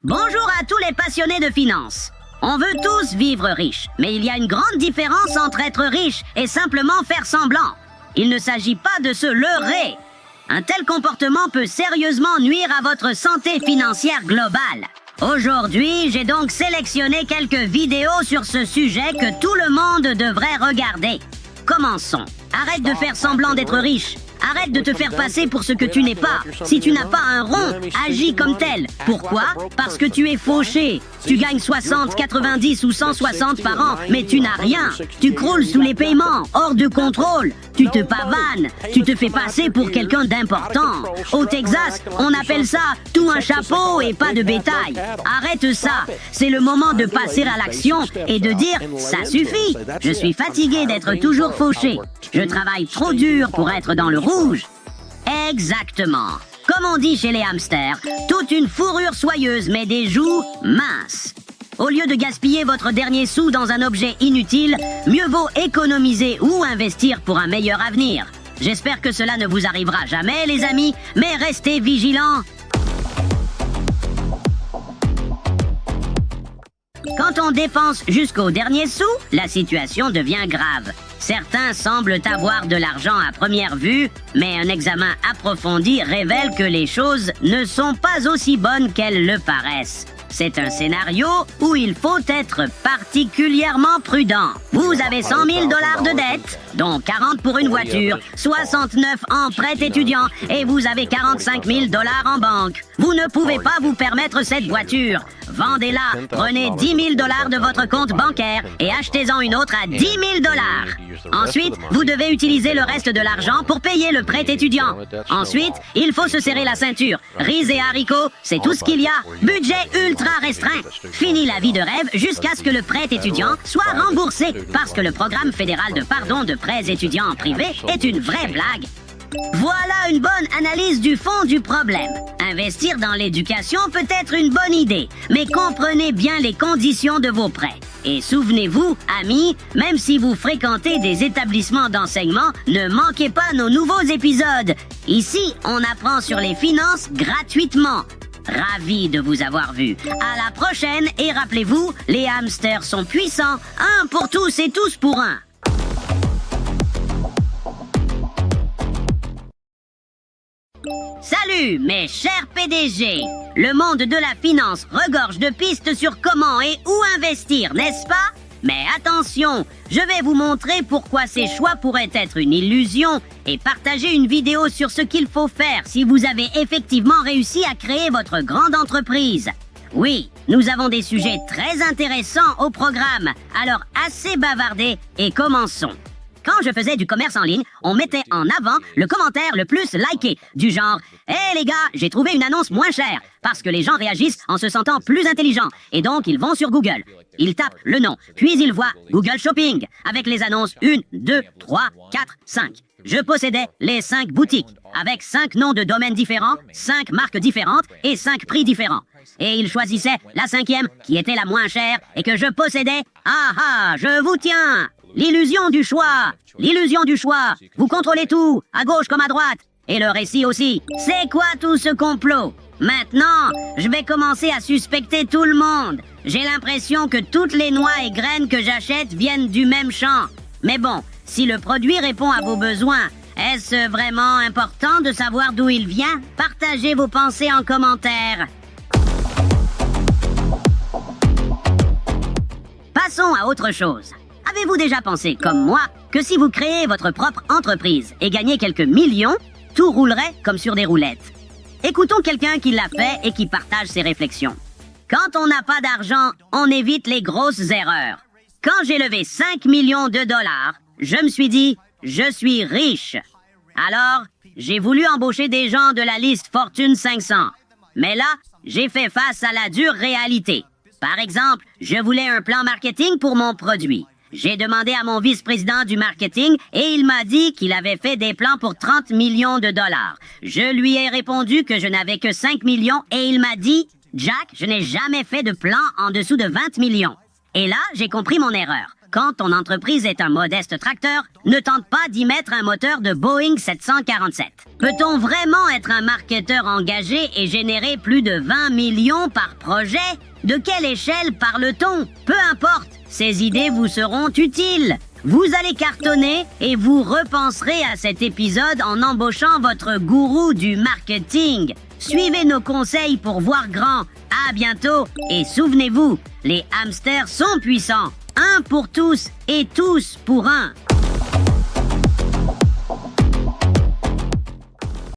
Bonjour à tous les passionnés de finance. On veut tous vivre riche, mais il y a une grande différence entre être riche et simplement faire semblant. Il ne s'agit pas de se leurrer. Un tel comportement peut sérieusement nuire à votre santé financière globale. Aujourd'hui, j'ai donc sélectionné quelques vidéos sur ce sujet que tout le monde devrait regarder. Commençons. Arrête de faire semblant d'être riche. Arrête de te faire passer pour ce que tu n'es pas. Si tu n'as pas un rond, agis comme tel. Pourquoi? Parce que tu es fauché. Tu gagnes 60, 90 ou 160 par an, mais tu n'as rien. Tu croules sous les paiements, hors de contrôle. Tu te pavanes. Tu te fais passer pour quelqu'un d'important. Au Texas, on appelle ça tout un chapeau et pas de bétail. Arrête ça. C'est le moment de passer à l'action et de dire « ça suffit ». Je suis fatigué d'être toujours fauché. Je travaille trop dur pour être dans le rouge. Exactement. Comme on dit chez les hamsters, toute une fourrure soyeuse mais des joues minces. Au lieu de gaspiller votre dernier sou dans un objet inutile, mieux vaut économiser ou investir pour un meilleur avenir. J'espère que cela ne vous arrivera jamais, les amis, mais restez vigilants. Quand on dépense jusqu'au dernier sou, la situation devient grave. Certains semblent avoir de l'argent à première vue, mais un examen approfondi révèle que les choses ne sont pas aussi bonnes qu'elles le paraissent. C'est un scénario où il faut être particulièrement prudent. Vous avez 100 000 $ de dette, dont 40 pour une voiture, 69 en prêt étudiant et vous avez 45 000 $ en banque. Vous ne pouvez pas vous permettre cette voiture. Vendez-la, prenez 10 000 $ de votre compte bancaire et achetez-en une autre à 10 000 $. Ensuite, vous devez utiliser le reste de l'argent pour payer le prêt étudiant. Ensuite, il faut se serrer la ceinture. Riz et haricots, c'est tout ce qu'il y a. Budget ultra restreint. Fini la vie de rêve jusqu'à ce que le prêt étudiant soit remboursé parce que le programme fédéral de pardon de prêts étudiants privés est une vraie blague. Voilà une bonne analyse du fond du problème. Investir dans l'éducation peut être une bonne idée, mais comprenez bien les conditions de vos prêts. Et souvenez-vous, amis, même si vous fréquentez des établissements d'enseignement, ne manquez pas nos nouveaux épisodes. Ici, on apprend sur les finances gratuitement. Ravi de vous avoir vu. À la prochaine et rappelez-vous, les hamsters sont puissants. Un pour tous et tous pour un. Salut mes chers PDG. Le monde de la finance regorge de pistes sur comment et où investir, n'est-ce pas? Mais attention, je vais vous montrer pourquoi ces choix pourraient être une illusion et partager une vidéo sur ce qu'il faut faire si vous avez effectivement réussi à créer votre grande entreprise. Oui, nous avons des sujets très intéressants au programme, alors assez bavardé et commençons. Quand je faisais du commerce en ligne, on mettait en avant le commentaire le plus liké, du genre « Hé les gars, j'ai trouvé une annonce moins chère », parce que les gens réagissent en se sentant plus intelligents, et donc ils vont sur Google. Ils tapent le nom, puis ils voient Google Shopping, avec les annonces 1, 2, 3, 4, 5. Je possédais les 5 boutiques, avec 5 noms de domaines différents, 5 marques différentes et 5 prix différents. Et ils choisissaient la 5e, qui était la moins chère, et que je possédais. Ah ah, je vous tiens! L'illusion du choix! L'illusion du choix! Vous contrôlez tout, à gauche comme à droite. Et le récit aussi. C'est quoi tout ce complot? Maintenant, je vais commencer à suspecter tout le monde. J'ai l'impression que toutes les noix et graines que j'achète viennent du même champ. Mais bon, si le produit répond à vos besoins, est-ce vraiment important de savoir d'où il vient? Partagez vos pensées en commentaire. Passons à autre chose. Avez-vous déjà pensé, comme moi, que si vous créez votre propre entreprise et gagnez quelques millions, tout roulerait comme sur des roulettes? Écoutons quelqu'un qui l'a fait et qui partage ses réflexions. Quand on n'a pas d'argent, on évite les grosses erreurs. Quand j'ai levé 5 millions de dollars, je me suis dit, je suis riche. Alors, j'ai voulu embaucher des gens de la liste Fortune 500. Mais là, j'ai fait face à la dure réalité. Par exemple, je voulais un plan marketing pour mon produit. J'ai demandé à mon vice-président du marketing et il m'a dit qu'il avait fait des plans pour 30 millions de dollars. Je lui ai répondu que je n'avais que 5 millions et il m'a dit « Jack, je n'ai jamais fait de plan en dessous de 20 millions. » Et là, j'ai compris mon erreur. quand ton entreprise est un modeste tracteur, ne tente pas d'y mettre un moteur de Boeing 747. Peut-on vraiment être un marketeur engagé et générer plus de 20 millions par projet? De quelle échelle parle-t-on? Peu importe, ces idées vous seront utiles. Vous allez cartonner et vous repenserez à cet épisode en embauchant votre gourou du marketing. Suivez nos conseils pour voir grand. À bientôt et souvenez-vous, les hamsters sont puissants. Un pour tous et tous pour un.